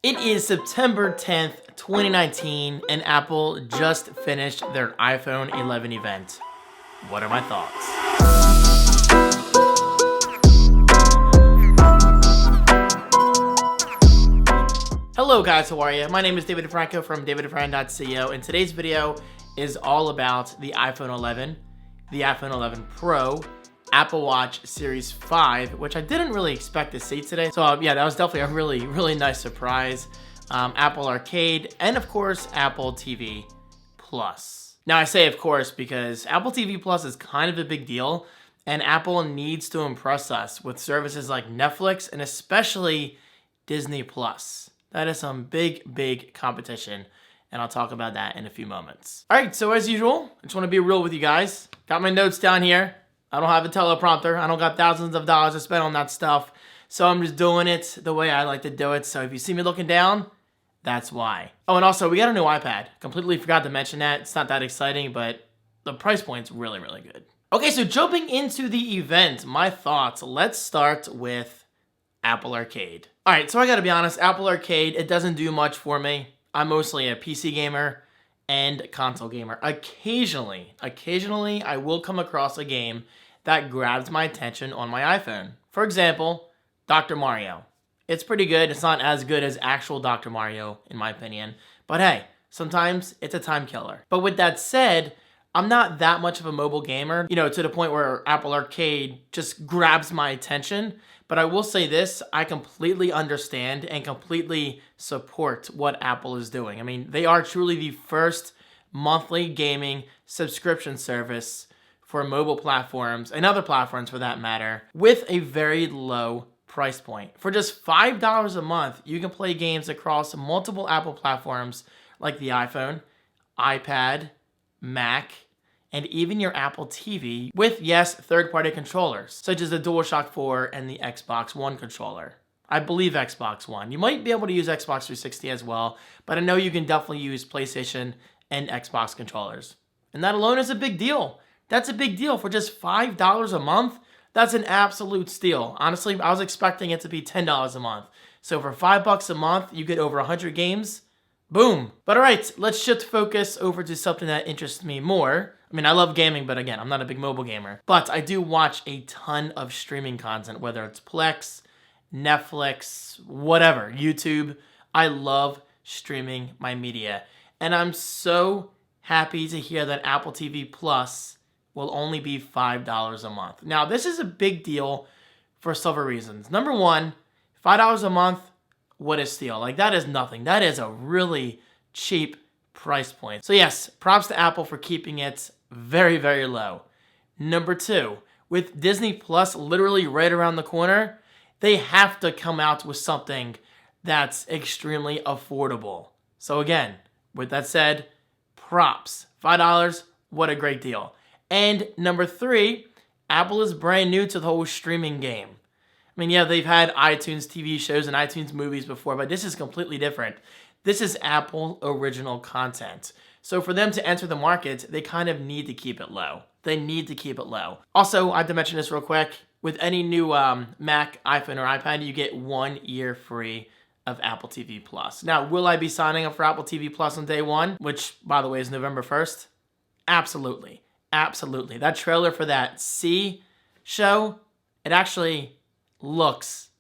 It is September 10th, 2019, and Apple just finished their iPhone 11 event. What are my thoughts? Hello guys, how are you? My name is David Franco from davidfran.co, and today's video is all about the iPhone 11, the iPhone 11 Pro, Apple Watch Series 5, which I didn't really expect to see today. So yeah, that was definitely a really nice surprise. Apple Arcade, and of course, Apple TV Plus. Now I say of course because Apple TV Plus is kind of a big deal, and Apple needs to impress us with services like Netflix and especially Disney Plus. That is some big competition, and I'll talk about that in a few moments. All right, so as usual, I just want to be real with you guys. Got my notes down here. I don't have a teleprompter. I don't got thousands of dollars to spend on that stuff. So I'm just doing it the way I like to do it. So if you see me looking down, that's why. Oh, and also we got a new iPad. Completely forgot to mention that. It's not that exciting, but the price point's really good. Okay, so jumping into the event, my thoughts. Let's start with Apple Arcade. All right, so I gotta be honest, Apple Arcade, it doesn't do much for me. I'm mostly a PC gamer and console gamer. Occasionally, I will come across a game that grabs my attention on my iPhone. For example, Dr. Mario. It's pretty good. It's not as good as actual Dr. Mario, in my opinion. But hey, sometimes it's a time killer. But with that said, I'm not that much of a mobile gamer, to the point where Apple Arcade just grabs my attention. But I will say this, I completely understand and completely support what Apple is doing. I mean, they are truly the first monthly gaming subscription service for mobile platforms and other platforms for that matter, with a very low price point. For just $5 a month, you can play games across multiple Apple platforms like the iPhone, iPad, Mac, and even your Apple TV with, yes, third-party controllers, such as the DualShock 4 and the Xbox One controller. I believe Xbox One. You might be able to use Xbox 360 as well, but I know you can definitely use PlayStation and Xbox controllers. And that alone is a big deal. That's a big deal. For just $5 a month, that's an absolute steal. Honestly, I was expecting it to be $10 a month. So for $5 a month, you get over 100 games. Boom. But all right, let's shift focus over to something that interests me more. I mean, I love gaming, but again, I'm not a big mobile gamer. But I do watch a ton of streaming content, whether it's Plex, Netflix, whatever, YouTube. I love streaming my media. And I'm so happy to hear that Apple TV Plus will only be $5 a month. Now, this is a big deal for several reasons. Number one, $5 a month, what a steal. Like, that is nothing. That is a really cheap price point. So yes, props to Apple for keeping it very low. Number two, with Disney Plus literally right around the corner, they have to come out with something that's extremely affordable. So again, with that said, props. $5, what a great deal. And number three, Apple is brand new to the whole streaming game. I mean, yeah, they've had iTunes TV shows and iTunes movies before, but this is completely different. This is Apple original content. So for them to enter the market, they kind of need to keep it low. They need to keep it low. Also, I have to mention this real quick. With any new Mac, iPhone, or iPad, you get 1 year free of Apple TV Plus. Now, will I be signing up for Apple TV Plus on day one, which, by the way, is November 1st? Absolutely. Absolutely. That trailer for that C show, it actually looks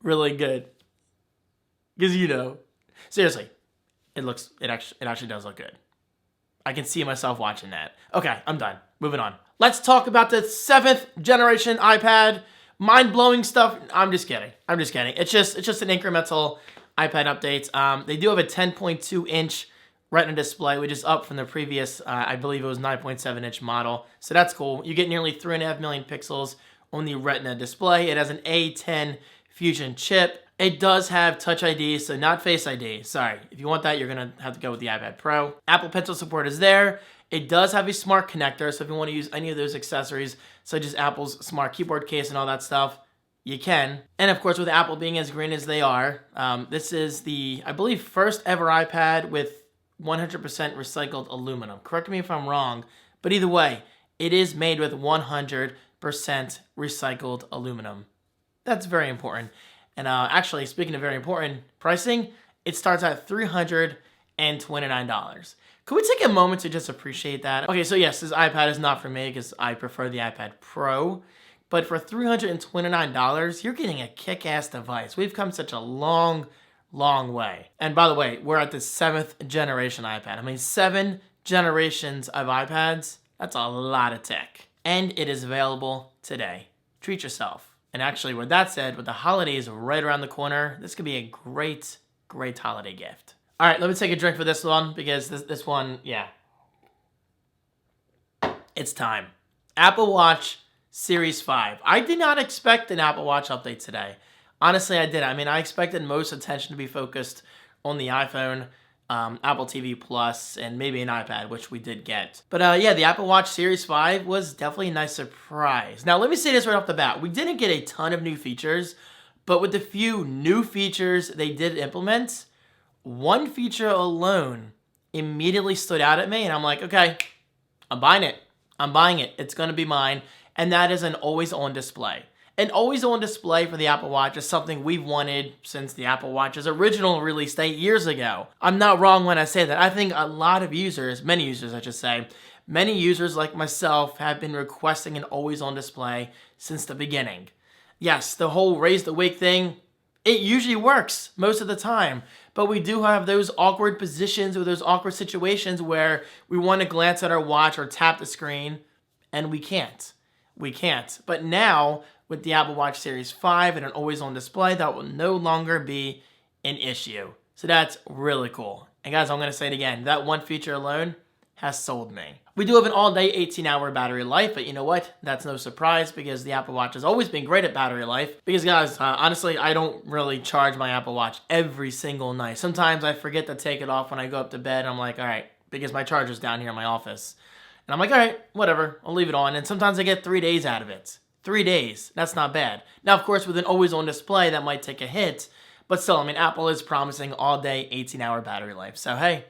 really good. Because, seriously, it actually does look good. I can see myself watching that. Okay, I'm done. Moving on. Let's talk about the 7th generation iPad. Mind-blowing stuff. I'm just kidding. It's just an incremental iPad update. They do have a 10.2-inch Retina display, which is up from the previous, I believe it was 9.7-inch model. So that's cool. You get nearly 3.5 million pixels on the Retina display. It has an A10 Fusion chip. It does have Touch ID, so not Face ID. Sorry, if you want that, you're going to have to go with the iPad Pro. Apple Pencil support is there. It does have a smart connector, so if you want to use any of those accessories, such as Apple's smart keyboard case and all that stuff, you can. And of course, with Apple being as green as they are, this is the, I believe, first ever iPad with 100% recycled aluminum. Correct me if I'm wrong, but either way, it is made with 100% recycled aluminum. That's very important. And actually, speaking of very important, pricing, It starts at $329. Can we take a moment to just appreciate that? Okay, so yes, this iPad is not for me because I prefer the iPad Pro. But for $329, you're getting a kick-ass device. We've come such a long way. And by the way, we're at the 7th generation iPad. I mean, 7 generations of iPads, that's a lot of tech. And it is available today. Treat yourself. And actually, with that said, with the holidays right around the corner, this could be a great holiday gift. All right, let me take a drink for this one because this one, yeah. It's time. Apple Watch Series 5. I did not expect an Apple Watch update today. Honestly, I did. I mean, I expected most attention to be focused on the iPhone, Apple TV Plus, and maybe an iPad, which we did get. But yeah, the Apple Watch Series 5 was definitely a nice surprise. Now, let me say this right off the bat. We didn't get a ton of new features, but with the few new features they did implement, one feature alone immediately stood out at me, and I'm like, okay, I'm buying it. I'm buying it. It's going to be mine, and that is an always-on display. An always-on display for the Apple Watch is something we've wanted since the Apple Watch's original release 8 years ago. I'm not wrong when I say that. I think a lot of users, many users I should say, many users like myself have been requesting an always-on display since the beginning. Yes, the whole raise the wake thing, it usually works most of the time, but we do have those awkward positions or those awkward situations where we want to glance at our watch or tap the screen, and we can't. We can't. But now, with the Apple Watch Series 5 and an always-on display, that will no longer be an issue. So that's really cool. And guys, I'm going to say it again. That one feature alone has sold me. We do have an all-day 18-hour battery life, but you know what? That's no surprise because the Apple Watch has always been great at battery life. Because guys, honestly, I don't really charge my Apple Watch every single night. Sometimes I forget to take it off when I go up to bed. I'm like, all right, because my charger's down here in my office. And I'm like, all right, whatever, I'll leave it on. And sometimes I get 3 days out of it. 3 days, that's not bad. Now, of course, with an always-on display, that might take a hit. But still, I mean, Apple is promising all-day 18-hour battery life. So, hey,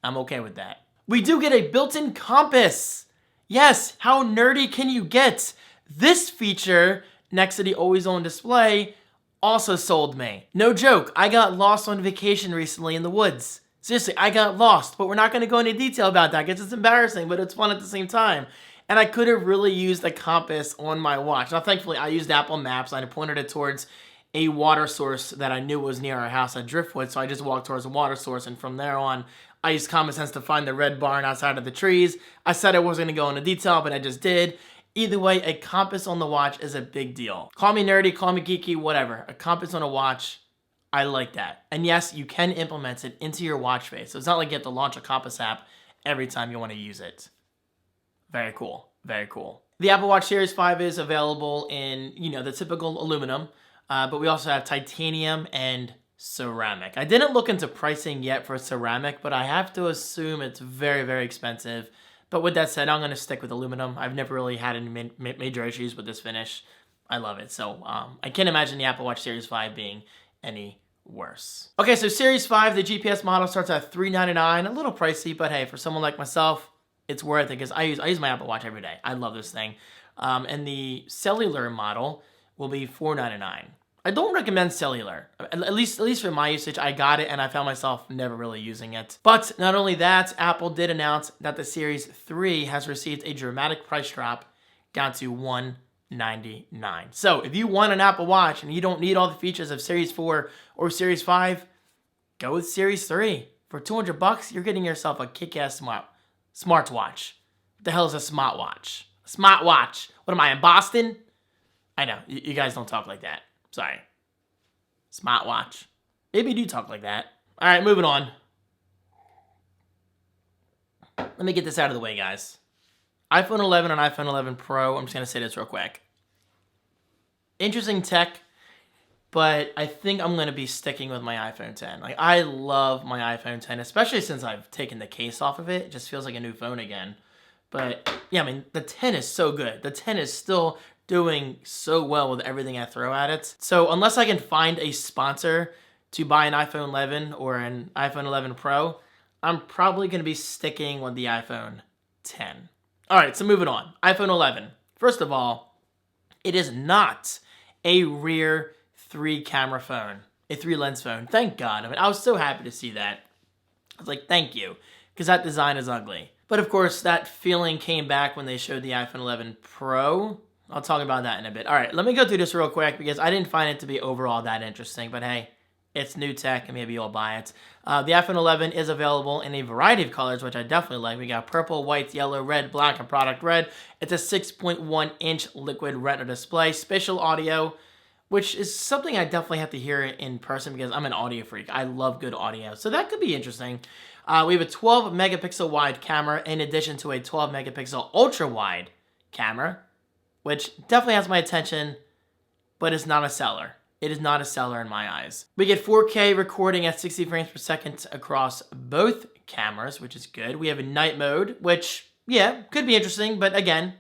I'm okay with that. We do get a built-in compass. Yes, how nerdy can you get? This feature, next to the always-on display, also sold me. No joke, I got lost on vacation recently in the woods. Seriously, I got lost, but we're not going to go into detail about that because it's embarrassing, but it's fun at the same time. And I could have really used a compass on my watch. Now, thankfully, I used Apple Maps. I pointed it towards a water source that I knew was near our house at Driftwood, so I just walked towards the water source, and from there on, I used common sense to find the red barn outside of the trees. I said I wasn't going to go into detail, but I just did. Either way, a compass on the watch is a big deal. Call me nerdy, call me geeky, whatever. A compass on a watch, I like that. And yes, you can implement it into your watch face. So it's not like you have to launch a compass app every time you want to use it. Very cool. Very cool. The Apple Watch Series 5 is available in, the typical aluminum, but we also have titanium and ceramic. I didn't look into pricing yet for ceramic, but I have to assume it's very, very expensive. But with that said, I'm going to stick with aluminum. I've never really had any major issues with this finish. I love it. So I can't imagine the Apple Watch Series 5 being any worse. Okay, so Series 5, the GPS model starts at $399. A little pricey, but hey, for someone like myself, it's worth it because I use my Apple Watch every day. I love this thing. And the cellular model will be $499. I don't recommend cellular. At least for my usage, I got it and I found myself never really using it. But not only that, Apple did announce that the Series 3 has received a dramatic price drop down to $199. So if you want an Apple Watch and you don't need all the features of Series 4 or Series 5, go with Series 3. For $200, you're getting yourself a kick-ass smartwatch. What the hell is a smartwatch? A smartwatch. What am I, in Boston? I know, you guys don't talk like that. Sorry. Smartwatch. Maybe you do talk like that. All right, moving on. Let me get this out of the way, guys. iPhone 11 and iPhone 11 Pro. I'm just going to say this real quick. Interesting tech, but I think I'm going to be sticking with my iPhone 10. Like, I love my iPhone 10, especially since I've taken the case off of it. It just feels like a new phone again. But, yeah, I mean, the 10 is so good. The 10 is still doing so well with everything I throw at it. So unless I can find a sponsor to buy an iPhone 11 or an iPhone 11 Pro, I'm probably going to be sticking with the iPhone 10. All right, so moving on. iPhone 11. First of all, it is not a rear 3-camera phone. a 3-lens phone. Thank God. I mean, I was so happy to see that. I was like, thank you, because that design is ugly. But of course, that feeling came back when they showed the iPhone 11 Pro. I'll talk about that in a bit. All right, let me go through this real quick because I didn't find it to be overall that interesting. But hey, it's new tech and maybe you'll buy it. The iPhone 11 is available in a variety of colors, which I definitely like. We got purple, white, yellow, red, black, and product red. It's a 6.1-inch liquid retina display. Spatial audio, which is something I definitely have to hear in person because I'm an audio freak. I love good audio. So that could be interesting. We have a 12 megapixel wide camera in addition to a 12 megapixel ultra wide camera, which definitely has my attention, but it's not a seller. It is not a seller in my eyes. We get 4K recording at 60 frames per second across both cameras, which is good. We have a night mode, which, yeah, could be interesting, but again,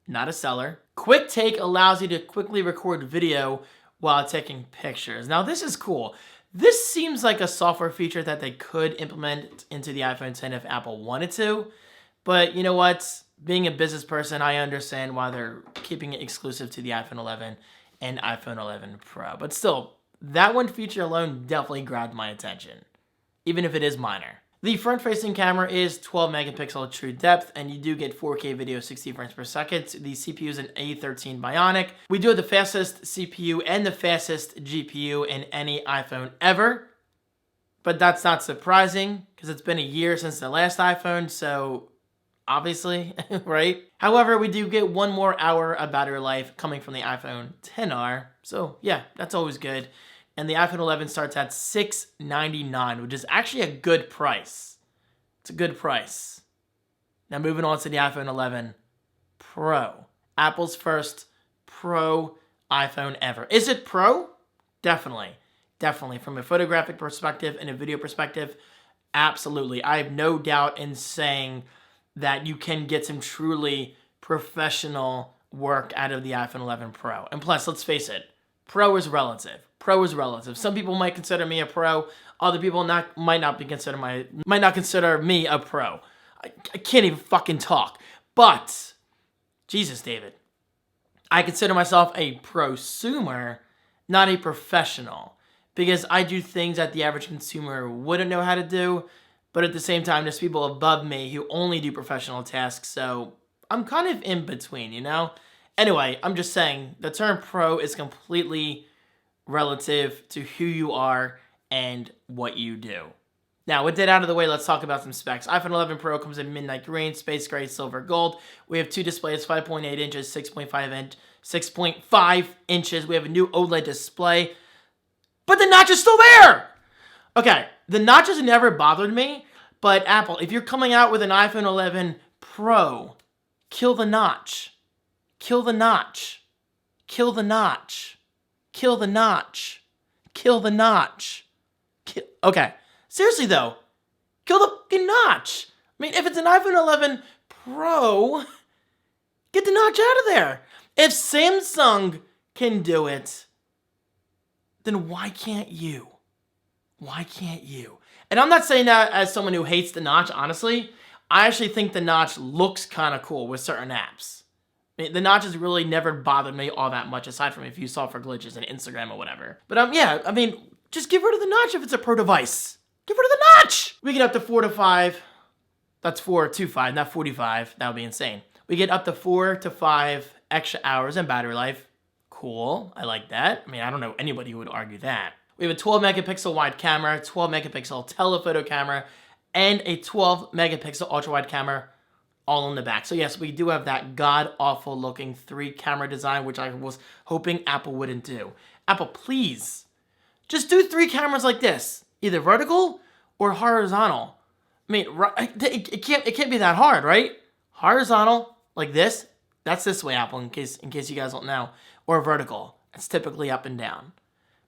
not a seller. Quick Take allows you to quickly record video while taking pictures. Now, this is cool. This seems like a software feature that they could implement into the iPhone 10 if Apple wanted to, but you know what? Being a business person, I understand why they're keeping it exclusive to the iPhone 11 and iPhone 11 Pro. But still, that one feature alone definitely grabbed my attention, even if it is minor. The front-facing camera is 12 megapixel true depth, and you do get 4K video 60 frames per second. The CPU is an A13 Bionic. We do have the fastest CPU and the fastest GPU in any iPhone ever, but that's not surprising because it's been a year since the last iPhone, so obviously, right? However, we do get 1 more hour of battery life coming from the iPhone XR. So yeah, that's always good. And the iPhone 11 starts at $699, which is actually a good price. It's a good price. Now moving on to the iPhone 11 Pro. Apple's first Pro iPhone ever. Is it Pro? Definitely. Definitely. From a photographic perspective and a video perspective, absolutely. I have no doubt in saying that you can get some truly professional work out of the iPhone 11 Pro. And plus, let's face it, Pro is relative. Pro is relative. Some people might consider me a pro. Other people might not consider me a pro. I can't even fucking talk. But Jesus, David, I consider myself a prosumer, not a professional, because I do things that the average consumer wouldn't know how to do. But at the same time, there's people above me who only do professional tasks, so I'm kind of in between, you know? Anyway, I'm just saying, the term pro is completely relative to who you are and what you do. Now, with that out of the way, let's talk about some specs. iPhone 11 Pro comes in midnight green, space gray, silver, gold. We have 2 displays, 5.8 inches, 6.5 inches. We have a new OLED display, but the notch is still there! Okay, the notches never bothered me, but Apple, if you're coming out with an iPhone 11 Pro, kill the notch. Kill the notch. Kill the notch. Kill the notch. Kill the notch. Okay, seriously though, kill the fucking notch. I mean, if it's an iPhone 11 Pro, get the notch out of there. If Samsung can do it, then why can't you? Why can't you? And I'm not saying that as someone who hates the notch, honestly. I actually think the notch looks kind of cool with certain apps. I mean, the notch has really never bothered me all that much, aside from if you saw for glitches in Instagram or whatever. But yeah, I mean, just get rid of the notch if it's a Pro device. Get rid of the notch! We get up to 4 to 5. That's 4 to 5, not 45. That would be insane. We get up to 4 to 5 extra hours in battery life. Cool, I like that. I mean, I don't know anybody who would argue that. We have a 12 megapixel wide camera, 12 megapixel telephoto camera, and a 12 megapixel ultra wide camera all in the back. So yes, we do have that god-awful looking 3-camera design, which I was hoping Apple wouldn't do. Apple, please, just do 3 cameras like this, either vertical or horizontal. I mean, it can't be that hard, right? Horizontal, like this, that's this way, Apple, in case you guys don't know, or vertical, it's typically up and down.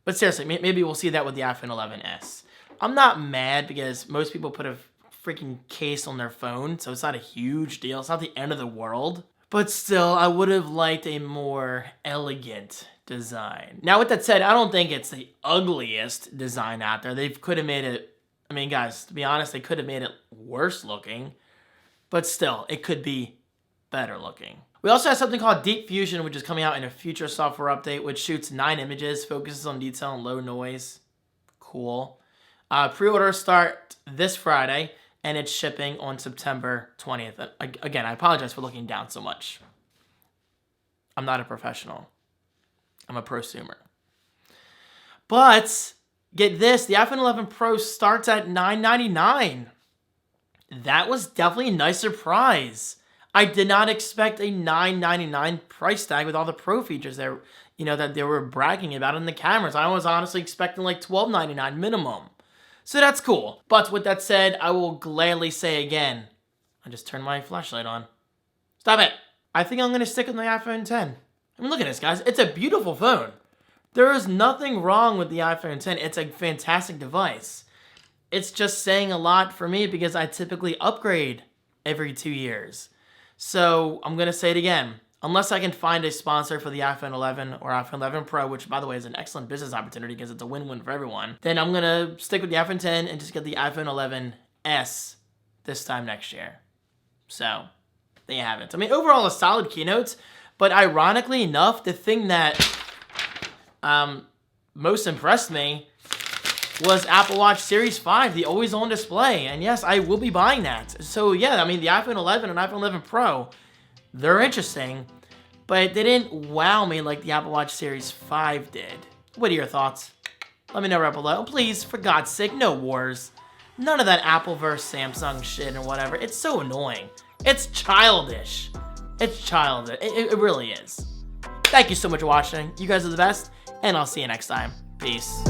But seriously, maybe we'll see that with the iPhone 11s. I'm not mad because most people put a freaking case on their phone, so it's not a huge deal. It's not the end of the world. But still, I would have liked a more elegant design. Now, with that said, I don't think it's the ugliest design out there. They could have made it, I mean, guys, to be honest, they could have made it worse looking. But still, it could be better looking. We also have something called Deep Fusion, which is coming out in a future software update, which shoots 9 images, focuses on detail and low noise. cool. Pre-orders start this Friday, and it's shipping on September 20th. Again, I apologize for looking down so much. I'm not a professional. I'm a prosumer. But get this, the iPhone 11 Pro starts at $999. That was definitely a nice surprise. I did not expect a $999 price tag with all the Pro features that, that they were bragging about in the cameras. I was honestly expecting like $1299 minimum. So that's cool. But with that said, I will gladly say again, I just turned my flashlight on. Stop it. I think I'm going to stick with my iPhone 10. I mean, look at this, guys. It's a beautiful phone. There is nothing wrong with the iPhone 10. It's a fantastic device. It's just saying a lot for me because I typically upgrade every 2 years. So I'm going to say it again. Unless I can find a sponsor for the iPhone 11 or iPhone 11 Pro, which, by the way, is an excellent business opportunity because it's a win-win for everyone, then I'm going to stick with the iPhone 10 and just get the iPhone 11s this time next year. So there you have it. I mean, overall, a solid keynote, but ironically enough, the thing that most impressed me was Apple Watch Series 5, the always-on display. And yes, I will be buying that. So yeah, I mean, the iPhone 11 and iPhone 11 Pro, they're interesting, but they didn't wow me like the Apple Watch Series 5 did. What are your thoughts? Let me know right below. Please, for God's sake, no wars. None of that Apple versus Samsung shit and whatever. It's so annoying. It's childish. It's childish. It really is. Thank you so much for watching. You guys are the best, and I'll see you next time. Peace.